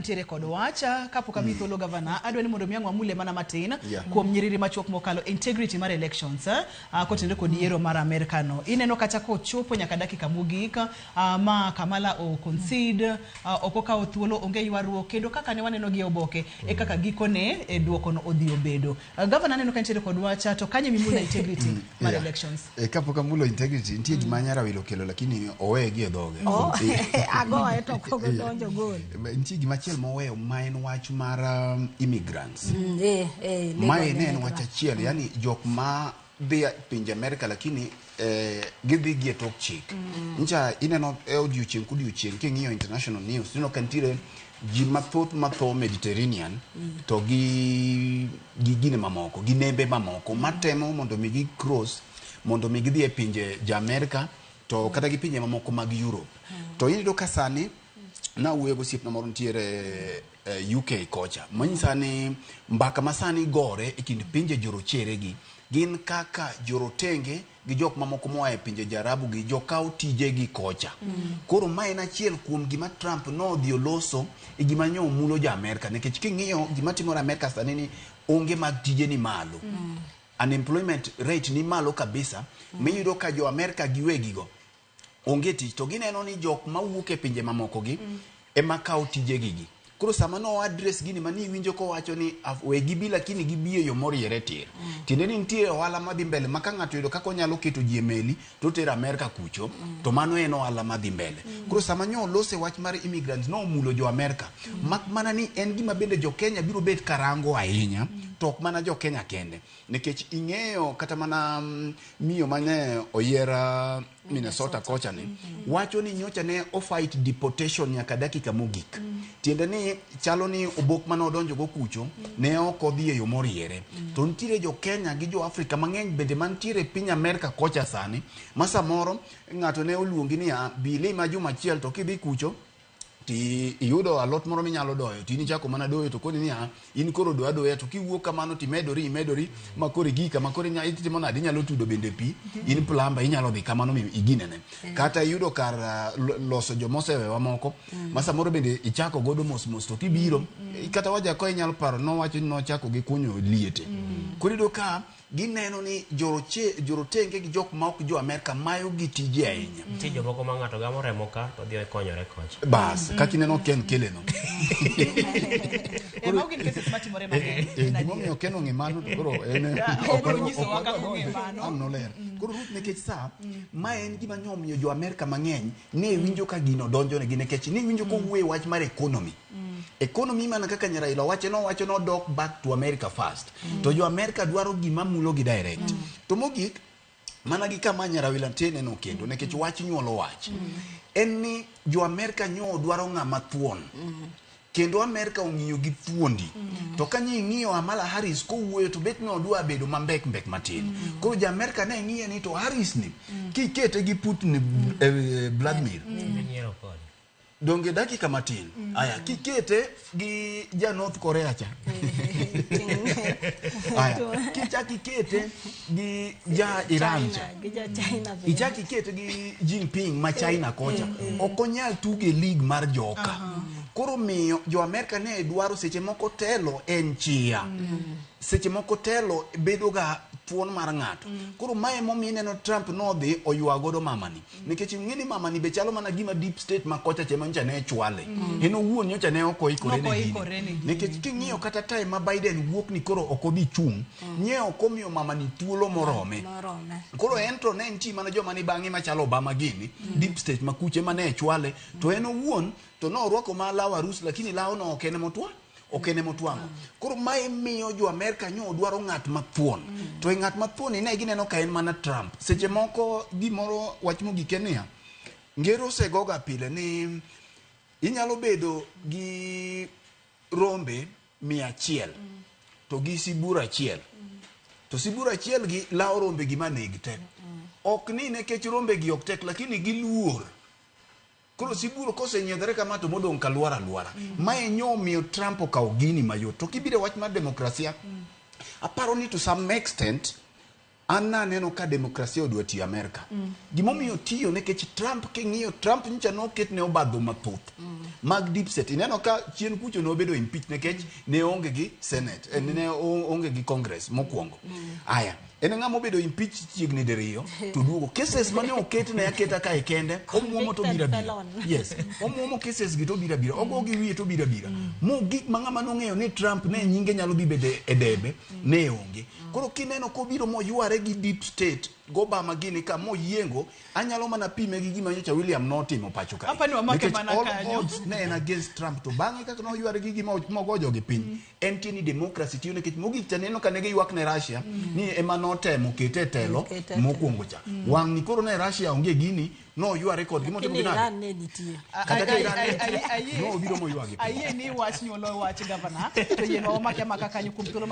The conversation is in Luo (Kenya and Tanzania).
ntiere kod wacha kapok ami thuolo gavana adwa ni mondo mi amule mana matin kuom nyiriri machuok mokalo integrity mar elections kotenore kod yiero mar Amerka no. Ineno kata kochopo nyaka dakika mogik ma Kamala o concede okokawo thuolo onge ywaruok kendo kaka ne waneno gi oboke e kaka gikone e duoko no odhi obedo. Gavana neno ka ntiere kod wacha to kanye mimula integrity mar elections. Kapok amulo integrity nitie gima nyara wilo kelo lakini owe gi dhoge. Agoye to kogo donjo gol. Nitie gima chiel moweyo ma en wach mar immigrants. Ma en wach achiel yani jok ma dhi pinje Amerka lakini gidhi gi tok chik. Ncha ineno odiochieng' kudiochieng' king'iyo international news ineno ka ntiere ji matho Mediterranean to gi gine mamoko gi nembe mamoko matemo mondo mi gi cross mondo mi gidhi e pinje ja Amerka to kata gi pinje mamoko mag Europe. To iyudo ka sani na uwego siep na moro ntiere UK kocha manyisani mbaka masani gore e kind pinje jorochere gi gin kaka jorotenge gi jok mamoko moa e pinje jarabu gi jokao tije gi kocha. Koro ma en achiel kuom gima Trump no dhi oloso e gima nyo mulo ja Amerka nikech king'iyo gima timore Amerka sani ni onge mag tije ni malo. Unemployment rate ni malo kabisa. Miyudo ka jo Amerka giwegigo onge tich to gineno ni jok mawuok e pinje mamoko gi ema kao tije gi. Koro sama no address gini mani winjo ko wacho ni we gibi lakini gibi yo moriere tir. Tiende ni ntie ohala madhi mbele maka ng'ato yudo kako nyalo keto ji e meli to tero Amerka kucho to mano en ohala madhi mbele. Koro sama nyo lose wach mar immigrants no mulo jo Amerka. Mak mana ni en gima bende jo Kenya biro bet karango ahinya to ok mana jo Kenya kende. Nikech ing'eyo kata mana miyo mane oyiera Minnesota kocha ni wacho ni nyocha ne o-fight deportation nyaka dakika mogik. Tiende ni chalo ni obok mane odonjo go kucho ne ok odhi e yo moriere. To ntiere jo Kenya gi jo Afrika mang'eny bende mantiere piny Amerka kocha sani ma samoro ng'ato ne oluongi ni bile ma juma achiel to kidhi kucho ti iyudo alot moro minyalo doyo tini chako mana doyo to koni ni in koro doya to kiwuok kamano ti medori ma kore gika ma kore itimo nadi nyalo tudo bende pi in plamba inyalo dhi kamano iginene kata iyudo kar loso jomosewewa moko ma samoro bende ichako godo mos to kibiro kata waja ko inyalo paro no wacho no chako gi kunyo liete korido ka gineno ni jorotenge gi jok ma ok jo Amerka mayo gi tije ahinya. Nitie jomoko ma ng'ato gamo remo ka to dhi konyore kocha. Bas, kaka ineno Ken keleno. Ma ogin kese matimore mang'eny. Gimomiyo Ken ong'emano to koro en obiro nyisowa kaka ong'emano. Ang' noler. Koro Ruth nikech sa ma en gima nyomiyo jo Amerka mang'eny ne winjo ka gino donjo ne gi nikech ni winjo ko wuoye wach mar economy. Economy mana kaka Nyaraila wacho no dok back to America first. To jo Amerika dwaro gima mulo gi direct. To mogik mana gi kama Nyaraila tene no kendo nekech wach nyuolo wach. En ni jo Amerika nyo dwaro ng'ama thuon. Kendo Amerka ong'iyo gi thuondi. To kanyi ng'iyo Kamala Harris ko wuoyo to bet no dwa bedo mambek matin. Koro jo Amerika ne ng'iye ni to Harris ni kikete gi Putin Vladimir. Donge dakika matin. Aya kikete gi ja North Korea cha. Aya kikete gi ja Iran cha. Ichaki kete gi Jinping ma China kocha. Okonyal tuge league mar joka. Koro miyo jo Amerka ne dwaro seche moko telo en chia. Seche moko telo bedo ga thuon mar ng'ato. Koro mae momi neno Trump no dhi oywa godo mamani. Nikech ng'eni mamani be chalo mana gima deep state ma kocha chema ncha ne chwale. Eno wuon nyocha ne okoikore ne. Nikech king'iyo kata time ma Biden wuok ni koro okodhi chung. Nye okomiyo mamani thuolo morome. Koro entro ne nchi mana joma ni bang'e machalo Obama gini. Deep state ma kuche ma ne chwale. To eno wuon to no orwako ma law arus lakini law no okene motwa. Okene motwango. Koro mae miyo jo Amerka nyo dwaro ng'at mathuon. To ng'at mathuon ne gineno ka en mana Trump. Seche moko gimoro wach mogike niya. Ngero segoga pile ni inyalo bedo gi rombe 100 to gi sibura 1. To sibura 1 gi law rombe gi maneg tek. Ok ni nekech rombe gi ok tek lakini giluor. Koro siburo kose nyiedhore kama to modong' ka luara. Mae nyomiyo Trump okawo gini mayot. To kibire wach mar demokrasia, aparo ni to some extent an naneno ka demokrasia odwa tiyo Amerka. Gimomiyo tiyo nikech Trump king'iyo Trump nyicha noket ne obadho mathoth mag deep state. Ineno ka chien kucho nobedo impeach nikech ne onge gi Senate, ne onge gi Congress mokwongo. Aya, en ng'ama obedo impeach chiegni diriyo to duogo cases mane oket ne aketa ka kende omuomo to bira bira. Yes, omuomo cases gi to bira bira. Ogo gi wiye to bira bira. Mo gik ma ng'ama nong'eyo ni Trump ne nyinge nyalo dhi bede e debe ne onge. Koro kineno ko biro moyware gi deep state go Obama gini ka moyiengo anyalo mana pime gi gima nyocha William notimo pacho ka. Hapa ni wamake mana kanyo. Ne en against Trump to bang'e kaka no yware gi gima mogojo gi piny. En tieni democracy tiyo nikech mogik taneno ka ne giywak ne Russia ni ema notemo kete telo mokwongo cha. Wang' ni koro ne Russia onge gini no yware kod gimo timo gina. Iran ne nitie. No biro moywagi. Ayie ni wach nyolo wach gavana to yeno wamake maka kanyo kuom thuolo